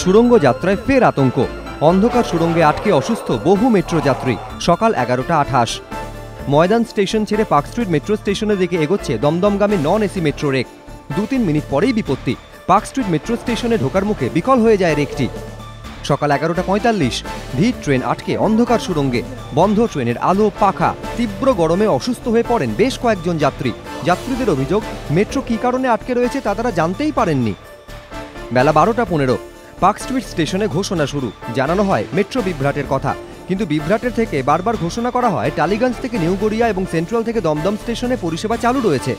সুড়ঙ্গ যাত্রায় ফের আতঙ্ক। অন্ধকার সুড়ঙ্গে আটকে অসুস্থ বহু মেট্রো যাত্রী। সকাল 11:28। ময়দান স্টেশন ছেড়ে পার্ক স্ট্রিট মেট্রো স্টেশনের দিকে এগোচ্ছে দমদমগামী নন এসি মেট্রো রেক। 2-3 মিনিট পরেই বিপত্তি। পার্ক স্ট্রিট মেট্রো স্টেশনে ঢোকার মুখে বিকল হয়ে যায় রেকটি। সকাল 11:45। ভিড় ট্রেন আটকে অন্ধকার সুড়ঙ্গে। বন্ধ ট্রেনের আলো, পাখা। তীব্র গরমে অসুস্থ হয়ে পড়েন বেশ কয়েকজন যাত্রী। যাত্রীদের অভিযোগ, মেট্রো কী কারণে আটকে রয়েছে তা তারা জানতেই পারেননি। বেলা 12:15। পার্ক স্ট্রিট স্টেশনে ঘোষণা শুরু। জানানো হয় মেট্রো বিভ্রাটের কথা, কিন্তু বিভ্রাটের থেকে বারবার ঘোষণা করা হয় টালিগঞ্জ থেকে নিউ গড়িয়া এবং সেন্ট্রাল থেকে দমদম স্টেশনে পরিষেবা চালু রয়েছে।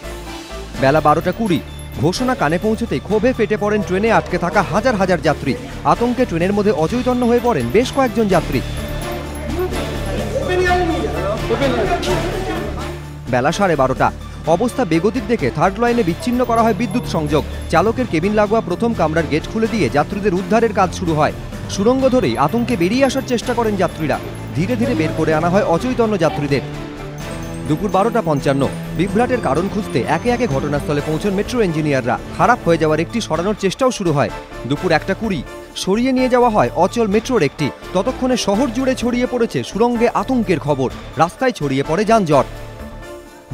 বেলা 12:20। ঘোষণা কানে পৌঁছতেই ক্ষোভে ফেটে পড়েন ট্রেনে আটকে থাকা হাজার হাজার যাত্রী। আতঙ্কে ট্রেনের মধ্যে অচৈতন্য হয়ে পড়েন বেশ কয়েকজন যাত্রী। বেলা 12:30। অবস্থা বেগতিক দেখে থার্ড লাইনে বিচ্ছিন্ন করা হয় বিদ্যুৎ সংযোগ। চালকের কেবিন লাগোয়া প্রথম কামরার গেট খুলে দিয়ে যাত্রীদের উদ্ধারের কাজ শুরু হয়। সুড়ঙ্গ ধরেই আতঙ্কে বেরিয়ে আসার চেষ্টা করেন যাত্রীরা। ধীরে ধীরে বের করে আনা হয় অচৈতন্য যাত্রীদের। দুপুর 12:55। বিভ্রাটের কারণ খুঁজতে একে একে ঘটনাস্থলে পৌঁছন মেট্রো ইঞ্জিনিয়াররা। খারাপ হয়ে যাওয়ার একটি সরানোর চেষ্টাও শুরু হয়। দুপুর 1:20। সরিয়ে নিয়ে যাওয়া হয় অচল মেট্রোর একটি। ততক্ষণে শহর জুড়ে ছড়িয়ে পড়েছে সুড়ঙ্গে আতঙ্কের খবর। রাস্তায় ছড়িয়ে পড়ে যানজট।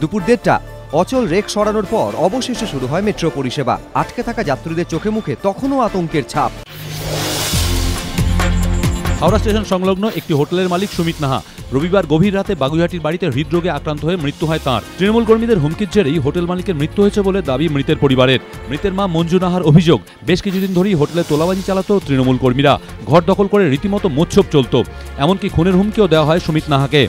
দুপুর 1:30। অচল রেক সরানোর পর অবশেষে শুরু হয় মেট্রো পরিষেবা। আটকে থাকা যাত্রীদের চোখে মুখে তখনও আতঙ্কের ছাপ। হাওড়া স্টেশন সংলগ্ন একটি হোটেলের মালিক সুমিত নাহা রবিবার গভীর রাতে বাগুইহাটির বাড়িতে হৃদরোগে আক্রান্ত হয়ে মৃত্যু হয় তাঁর। তৃণমূল কর্মীদের হুমকির জেরেই হোটেল মালিকের মৃত্যু হয়েছে বলে দাবি মৃতের পরিবারের। মৃতের মা মঞ্জু নাহার অভিযোগ, বেশ কিছুদিন ধরেই হোটেলে তোলাবাজি চালাতো তৃণমূল কর্মীরা। ঘর দখল করে রীতিমতো মোচ্ছব চলত। এমনকি খুনের হুমকিও দেওয়া হয় সুমিত নাহাকে।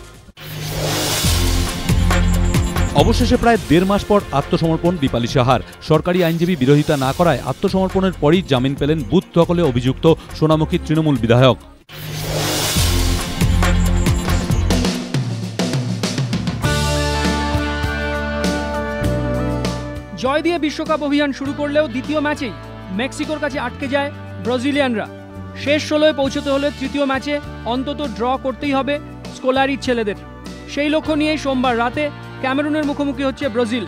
অবশেষে প্রায় 1.5 মাস পর আত্মসমর্পণ দীপালি সাহার। সরকারি আইনজীবী বিরোধিতা না করায় আত্মসমর্পণের পরই জামিন পেলেন বুথ দখলে অভিযুক্ত সোনামুখী তৃণমূল বিধায়ক। জয় দিয়ে বিশ্বকাপ অভিযান শুরু করলেও দ্বিতীয় ম্যাচেই মেক্সিকোর কাছে আটকে যায় ব্রাজিলিয়ানরা। শেষ 16-এ পৌঁছতে হলে তৃতীয় ম্যাচে অন্তত ড্র করতেই হবে স্কোলারির ছেলেদের। সেই লক্ষ্য নিয়েই সোমবার রাতে ক্যামেরুনের মুখোমুখি হচ্ছে ব্রাজিল।